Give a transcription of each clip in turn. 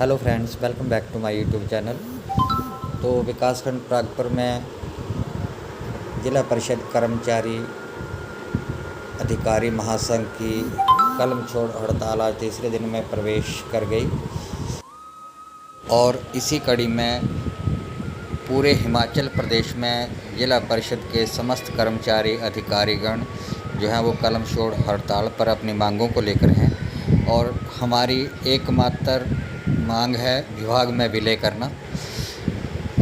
Hello friends, welcome back to my YouTube channel. तो विकासखंड प्रागपुर में जिला परिषद कर्मचारी अधिकारी महासंघ की कलम छोड़ हड़ताल आज तीसरे दिन में प्रवेश कर गई और इसी कड़ी में पूरे हिमाचल प्रदेश में जिला परिषद के समस्त कर्मचारी अधिकारीगण जो हैं वो कलम छोड़ हड़ताल पर अपनी मांगों को लेकर हैं। और हमारी एकमात्र मांग है विभाग में विलय करना,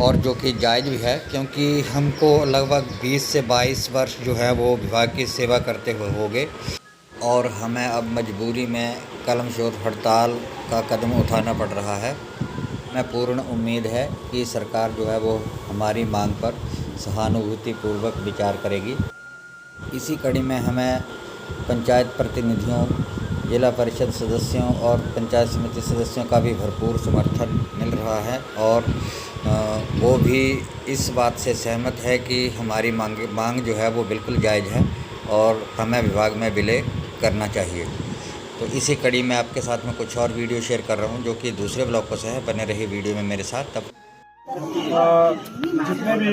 और जो कि जायज़ भी है क्योंकि हमको लगभग 20 से 22 वर्ष जो है वो विभाग की सेवा करते हुए हो गए और हमें अब मजबूरी में कलम छोड़ हड़ताल का कदम उठाना पड़ रहा है। हमें पूर्ण उम्मीद है कि सरकार जो है वो हमारी मांग पर सहानुभूतिपूर्वक विचार करेगी। इसी कड़ी में हमें पंचायत प्रतिनिधियों, जिला परिषद सदस्यों और पंचायत समिति सदस्यों का भी भरपूर समर्थन मिल रहा है और वो भी इस बात से सहमत है कि हमारी मांग जो है वो बिल्कुल जायज़ है और हमें विभाग में विलय करना चाहिए। तो इसी कड़ी में आपके साथ में कुछ और वीडियो शेयर कर रहा हूँ जो कि दूसरे ब्लॉगों से है। बने रहिए वीडियो में मेरे साथ। तब जितने भी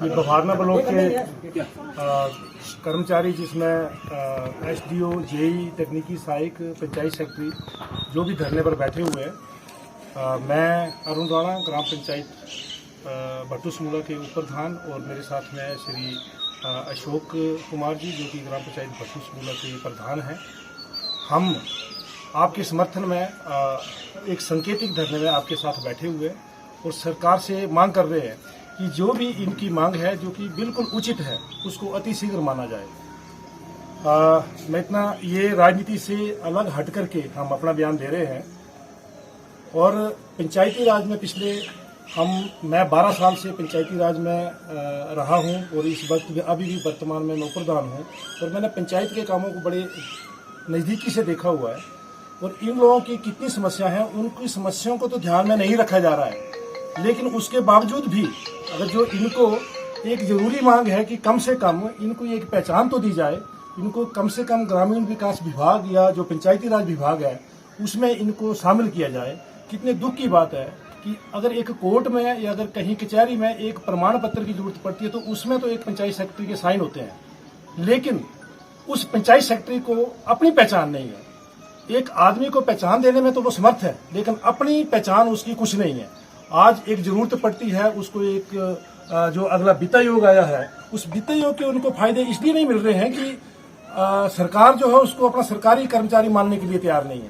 बफारना ब्लॉक के कर्मचारी, जिसमें एसडीओ, जेई, तकनीकी सहायक, पंचायत सेक्रेटरी जो भी धरने पर बैठे हुए हैं, मैं अरुण राणा, ग्राम पंचायत भट्टू समूला के उप प्रधान, और मेरे साथ में श्री अशोक कुमार जी जो कि ग्राम पंचायत भट्टू समूला के प्रधान हैं। हम आपके समर्थन में एक सांकेतिक धरने में आपके साथ बैठे हुए और सरकार से मांग कर रहे हैं कि जो भी इनकी मांग है जो कि बिल्कुल उचित है उसको अतिशीघ्र माना जाए। मैं इतना ये राजनीति से अलग हट करके हम अपना बयान दे रहे हैं। और पंचायती राज में मैं 12 साल से पंचायती राज में रहा हूं और इस वक्त अभी भी वर्तमान में मैं प्रधान हूं और मैंने पंचायत के कामों को बड़े नज़दीकी से देखा हुआ है। और इन लोगों की कितनी समस्या है, उनकी समस्याओं को तो ध्यान में नहीं रखा जा रहा है, लेकिन उसके बावजूद भी अगर जो इनको एक जरूरी मांग है कि कम से कम इनको एक पहचान तो दी जाए, इनको कम से कम ग्रामीण विकास विभाग या जो पंचायती राज विभाग है उसमें इनको शामिल किया जाए। कितने दुख की बात है कि अगर एक कोर्ट में या अगर कहीं कचहरी में एक प्रमाण पत्र की जरूरत पड़ती है तो उसमें तो एक पंचायत सेक्रेटरी के साइन होते हैं, लेकिन उस पंचायत सेक्रेटरी को अपनी पहचान नहीं है। एक आदमी को पहचान देने में तो वो समर्थ है, लेकिन अपनी पहचान उसकी कुछ नहीं है। आज एक जरूरत पड़ती है उसको, एक जो अगला वित्त आयोग आया है उस वित्त आयोग के उनको फायदे इसलिए नहीं मिल रहे हैं कि सरकार जो है उसको अपना सरकारी कर्मचारी मानने के लिए तैयार नहीं है।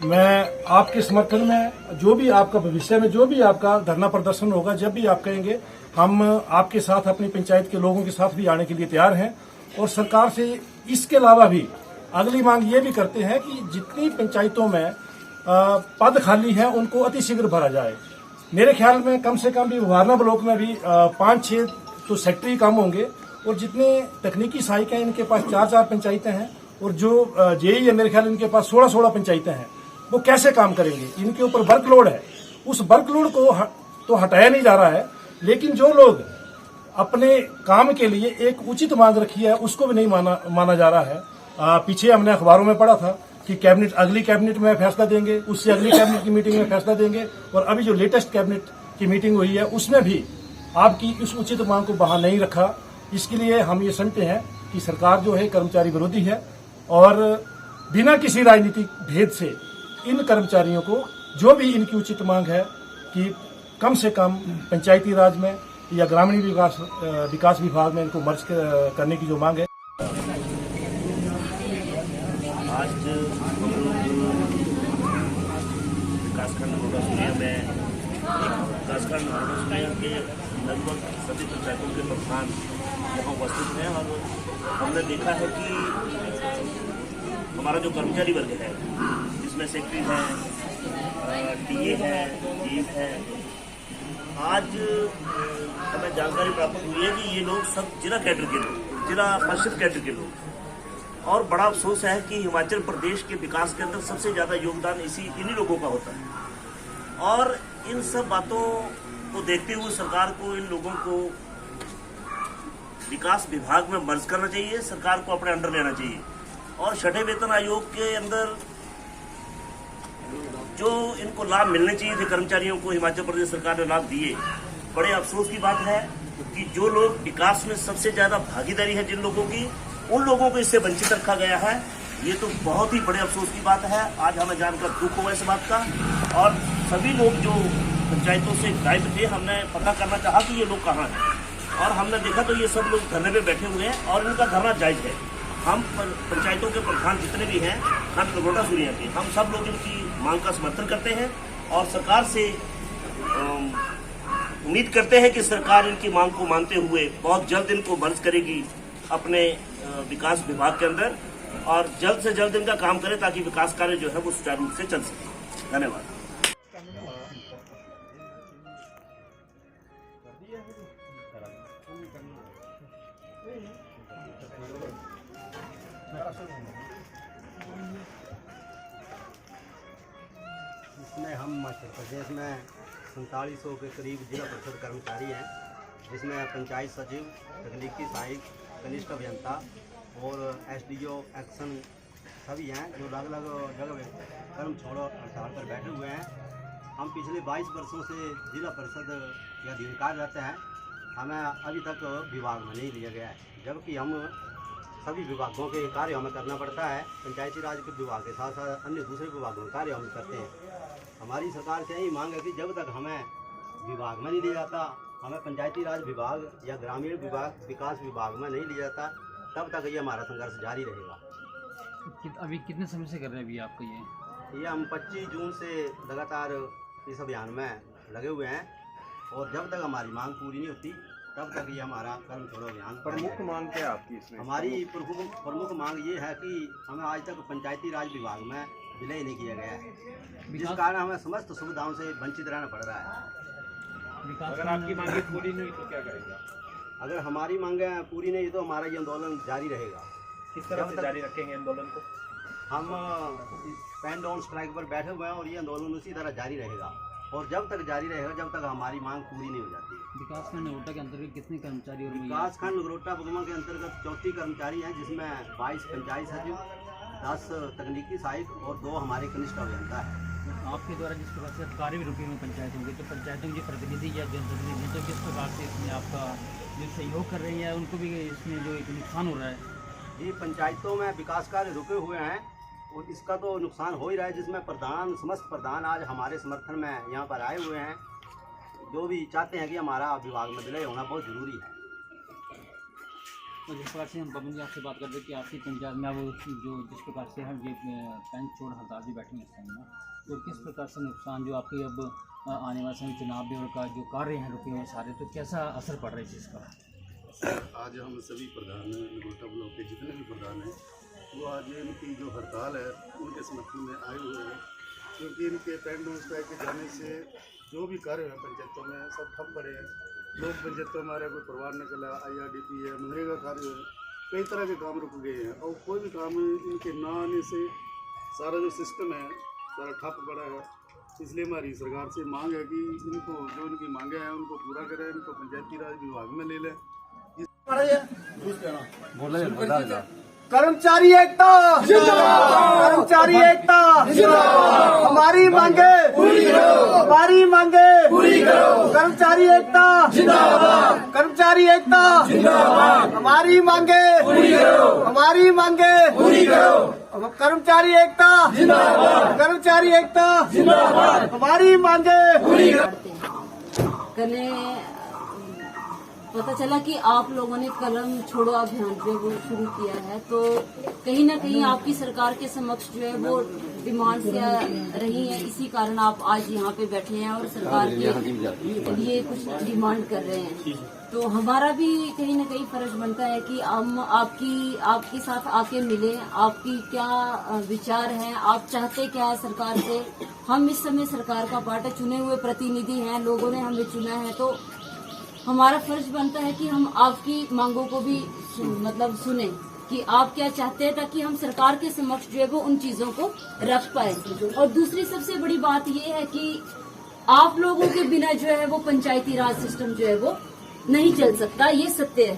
मैं आपके समर्थन में जो भी आपका भविष्य में जो भी आपका धरना प्रदर्शन होगा, जब भी आप कहेंगे, हम आपके साथ अपनी पंचायत के लोगों के साथ भी आने के लिए तैयार हैं। और सरकार से इसके अलावा भी अगली मांग ये भी करते हैं कि जितनी पंचायतों में पद खाली है उनको अतिशीघ्र भरा जाए। मेरे ख्याल में कम से कम भी बफारना ब्लॉक में भी 5-6 तो सेक्रेटरी कम होंगे और जितने तकनीकी सहायक हैं इनके पास 4-4 पंचायतें हैं और जो जेई है मेरे ख्याल इनके पास 16-16 पंचायतें हैं। वो कैसे काम करेंगे? इनके ऊपर वर्कलोड है, उस वर्कलोड को तो हटाया नहीं जा रहा है, लेकिन जो लोग अपने काम के लिए एक उचित मांग रखी है उसको भी नहीं माना जा रहा है। पीछे हमने अखबारों में पढ़ा था कि कैबिनेट अगली कैबिनेट में फैसला देंगे, उससे अगली कैबिनेट की मीटिंग में फैसला देंगे, और अभी जो लेटेस्ट कैबिनेट की मीटिंग हुई है उसमें भी आपकी इस उचित मांग को वहां नहीं रखा। इसके लिए हम ये समझते हैं कि सरकार जो है कर्मचारी विरोधी है और बिना किसी राजनीतिक भेद से इन कर्मचारियों को जो भी इनकी उचित मांग है कि कम से कम पंचायती राज में या ग्रामीण विकास विभाग में इनको मर्ज करने की जो मांग है। आज विकासखंड मोडा में विकासखंड मोडा के लगभग सभी पंचायतों के प्रधान यहाँ उपस्थित हैं और हमने देखा है कि हमारा जो कर्मचारी वर्ग है जिसमें सेक्रेटरी है, टीए है, चीफ है, आज हमें जानकारी प्राप्त हुई है कि ये लोग सब जिला कैडर के लोग, जिला परिषद कैडर के लोग। और बड़ा अफसोस है कि हिमाचल प्रदेश के विकास के अंदर सबसे ज्यादा योगदान इन्हीं लोगों का होता है। और इन सब बातों को देखते हुए सरकार को इन लोगों को विकास विभाग में मर्ज करना चाहिए, सरकार को अपने अंडर लेना चाहिए। और छठे वेतन आयोग के अंदर जो इनको लाभ मिलने चाहिए थे कर्मचारियों को हिमाचल प्रदेश सरकार ने लाभ दिए। बड़े अफसोस की बात है कि जो लोग विकास में सबसे ज्यादा भागीदारी है जिन लोगों की, उन लोगों को इससे वंचित रखा गया है। ये तो बहुत ही बड़े अफसोस की बात है। आज हमें जानकर दुख हुआ इस बात का, और सभी लोग जो पंचायतों से गायब थे, हमने पता करना चाहा कि ये लोग कहाँ हैं, और हमने देखा तो ये सब लोग धरने पे बैठे हुए हैं और इनका धरना जायज है। हम पंचायतों के प्रधान जितने भी हैं खंड नगरोटा सूरिया के, हम सब लोग इनकी मांग का समर्थन करते हैं और सरकार से उम्मीद करते हैं कि सरकार इनकी मांग को मानते हुए बहुत जल्द इनको मर्ज करेगी अपने विकास विभाग के अंदर, और जल्द से जल्द इनका काम करे ताकि विकास कार्य जो है वो सुचारू रूप से चल सके। धन्यवाद। इसमें हम मध्य प्रदेश में 4700 के करीब जिला परिषद कर्मचारी हैं, जिसमें पंचायत सचिव, तकनीकी सहायक, कनिष्ठ अभियंता और एसडीओ एक्शन सभी हैं, जो अलग अलग जगह कर्म छोड़ो हड़ताल पर बैठे हुए हैं। हम पिछले 22 वर्षों से जिला परिषद के अधीन कार्य रहते हैं। हमें अभी तक विभाग में नहीं लिया गया है, जबकि हम सभी विभागों के कार्य हमें करना पड़ता है। पंचायती राज के विभाग के साथ साथ अन्य दूसरे विभागों के कार्य हम करते हैं। हमारी सरकार से यही मांग है कि जब तक हमें विभाग में नहीं लिया जाता, हमें पंचायती राज विभाग या ग्रामीण विभाग, विकास विभाग में नहीं लिया जाता, तब तक ये हमारा संघर्ष जारी रहेगा। अभी कितने समय से कर रहे हैं अभी आपको ये हम 25 जून से लगातार इस अभियान में लगे हुए हैं, और जब तक हमारी मांग पूरी नहीं होती तब तक ये हमारा कर्म छोड़ो अभियान। प्रमुख मांग क्या है आपकी इसमें? हमारी प्रमुख मांग ये है कि हमें आज तक पंचायती राज विभाग में विलय नहीं किया गया है, जिस कारण हमें समस्त सुविधाओं से वंचित रहना पड़ रहा है। अगर आपकी मांगे पूरी नहीं हुई तो क्या करेगा? अगर हमारी मांगें पूरी नहीं तो हमारा ये आंदोलन जारी रहेगा। किस तरह से जारी रखेंगे आंदोलन को? हम पेन डाउन स्ट्राइक पर बैठे हुए हैं और ये आंदोलन उसी तरह जारी रहेगा, और जब तक जारी रहेगा जब तक हमारी मांग पूरी नहीं हो जाती। विकासखंड नगरोटा के अंतर्गत कितने कर्मचारी और विकासखंड नगरोटा बगमा के अंतर्गत 34 कर्मचारी हैं, जिसमें 22 पंचायत सचिव, 10 तकनीकी सहायक और 2 हमारे कनिष्ठ अभियंता है। आपके द्वारा जिस प्रकार से कार्य भी रुके हुए पंचायत होंगे, तो पंचायतों के प्रतिनिधि या जनप्रतिनिधि तो किस प्रकार से इसमें आपका जो सहयोग कर रही है, उनको भी इसमें जो एक नुकसान हो रहा है? ये पंचायतों में विकास कार्य रुके हुए हैं और इसका तो नुकसान हो ही रहा है, जिसमें प्रधान, समस्त प्रधान आज हमारे समर्थन में यहाँ पर आए हुए हैं, जो भी चाहते हैं कि हमारा विभाग में विलय होना बहुत ज़रूरी है। तो जिस प्रकार से हम पवन जी आपसे बात करते हैं कि आपकी पंचायत में वो जो जिस प्रकार से हम ये पेन छोड़ हड़ताल भी बैठे हैं, तो किस प्रकार से नुकसान जो आपके अब आने वाले समय चुनाव ब्यूरो का जो कार्य हैं रुके हुए सारे, तो कैसा असर पड़ रहा है इस चीज़ का? आज हम सभी प्रधान हैं, नगरोटा ब्लॉक के जितने भी प्रधान हैं, वो आज इनकी जो हड़ताल है उनके समर्थन में आए हुए हैं, क्योंकि इनके पेन डाउन स्ट्राइक के जाने से जो भी कार्य है पंचायतों में सब ठप पड़े हैं। लोग पंचायतों में आ रहे, कोई परिवार निकला, IRDP है, मनरेगा कार्य है, कई तरह के काम रुक गए हैं, और कोई भी काम इनके ना आने से सारा जो सिस्टम है सारा ठप पड़ा है। इसलिए हमारी सरकार से मांग है कि इनको जो इनकी मांगे हैं उनको पूरा करें, इनको पंचायती राज विभाग में ले लें। कर्मचारी एकता जिंदाबाद, कर्मचारी एकता जिंदाबाद, हमारी मांगे पूरी करो, हमारी मांगे पूरी करो, कर्मचारी एकता जिंदाबाद, कर्मचारी एकता जिंदाबाद, हमारी मांगे पूरी करो, हमारी मांगे पूरी करो, कर्मचारी एकता जिंदाबाद, कर्मचारी एकता जिंदाबाद, हमारी मांगे पूरी करें। पता चला कि आप लोगों ने कलम छोड़ो अभियान जो है वो शुरू किया है, तो कहीं ना कहीं आपकी सरकार के समक्ष जो है वो डिमांड रही है, इसी कारण आप आज यहाँ पे बैठे हैं और सरकार के लिए कुछ डिमांड कर रहे हैं। तो हमारा भी कहीं ना कहीं फर्ज बनता है कि हम आपके साथ आके मिले, आपकी क्या विचार हैं, आप चाहते क्या है सरकार से। हम इस समय सरकार का पार्ट है, चुने हुए प्रतिनिधि हैं, लोगों ने हमें चुना है, तो हमारा फर्ज बनता है कि हम आपकी मांगों को भी मतलब सुने कि आप क्या चाहते हैं, ताकि हम सरकार के समक्ष जो है वो उन चीजों को रख पाए। और दूसरी सबसे बड़ी बात ये है कि आप लोगों के बिना जो है वो पंचायती राज सिस्टम जो है वो नहीं चल सकता, ये सत्य है।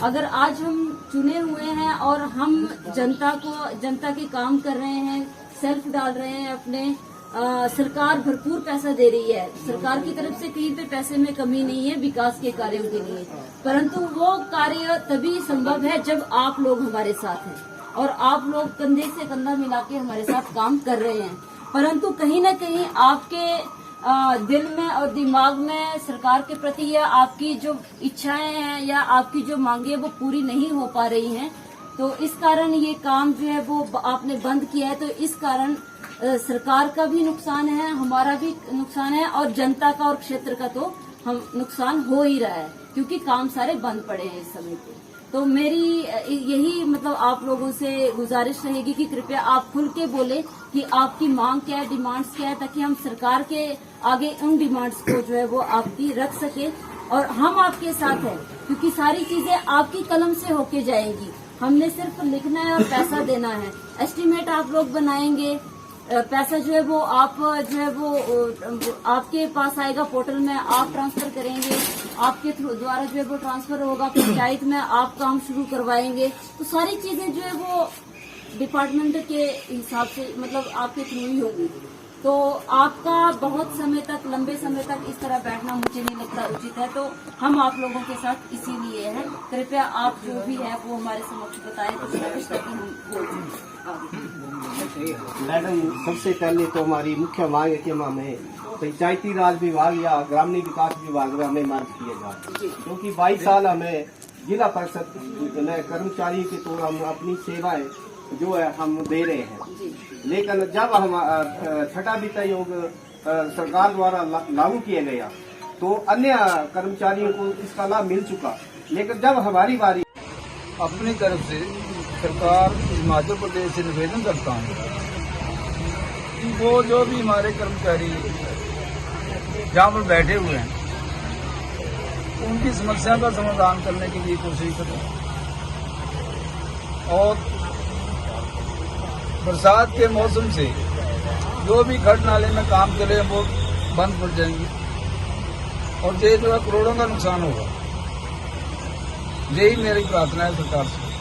अगर आज हम चुने हुए हैं और हम जनता के काम कर रहे हैं, सेल्फ डाल रहे हैं अपने सरकार भरपूर पैसा दे रही है। सरकार की तरफ से कहीं पे पैसे में कमी नहीं है विकास के कार्यों के लिए, परंतु वो कार्य तभी संभव है जब आप लोग हमारे साथ हैं और आप लोग कंधे से कंधा मिला के हमारे साथ काम कर रहे हैं। परंतु कहीं न कहीं आपके दिल में और दिमाग में सरकार के प्रति या आपकी जो इच्छाएं हैं या आपकी जो मांगे वो पूरी नहीं हो पा रही हैं, तो इस कारण ये काम जो है वो आपने बंद किया है। तो इस कारण सरकार का भी नुकसान है, हमारा भी नुकसान है और जनता का और क्षेत्र का तो हम नुकसान हो ही रहा है, क्योंकि काम सारे बंद पड़े हैं इस समय पे। तो मेरी यही मतलब आप लोगों से गुजारिश रहेगी कि कृपया आप खुल के बोले कि आपकी मांग क्या है, डिमांड्स क्या है, ताकि हम सरकार के आगे उन डिमांड्स को जो है वो आपकी रख सके और हम आपके साथ हैं, क्योंकि सारी चीजें आपकी कलम से होके जाएंगी। हमने सिर्फ लिखना है और पैसा देना है। एस्टीमेट आप लोग बनाएंगे, पैसा जो है वो आप जो है वो आपके पास आएगा, पोर्टल में आप ट्रांसफर करेंगे, आपके थ्रू द्वारा जो है वो ट्रांसफर होगा, पंचायत में आप काम शुरू करवाएंगे। तो सारी चीजें जो है वो डिपार्टमेंट के हिसाब से मतलब आपके थ्रू ही होगी। तो आपका बहुत समय तक, लंबे समय तक इस तरह बैठना मुझे नहीं लगता उचित है। तो हम आप लोगों के साथ इसीलिए हैं। कृपया आप जो भी है वो हमारे समक्ष बताएं कुछ ना कुछ, ताकि हम बोल सकें। मैडम, सबसे पहले तो हमारी मुख्य मांग है कि हमें पंचायती राज विभाग या ग्रामीण विकास विभाग में हमें मर्ज किया जाए, क्योंकि 22 साल हमें जिला परिषद कर्मचारी के तौर हम अपनी सेवाएं जो है हम दे रहे हैं। लेकिन जब हम छठा वित्त आयोग सरकार द्वारा लागू किया गया तो अन्य कर्मचारियों को इसका लाभ मिल चुका, लेकिन जब हमारी बारी अपनी तरफ से सरकार हिमाचल प्रदेश से निवेदन करता हूँ कि वो जो भी हमारे कर्मचारी जहाँ पर बैठे हुए हैं उनकी समस्या का समाधान करने के लिए कोशिश करें और बरसात के मौसम से जो भी खड़ नाले में काम चले वो बंद पड़ जाएंगे और ये जो है करोड़ों का नुकसान होगा। यही मेरी प्रार्थना है सरकार से।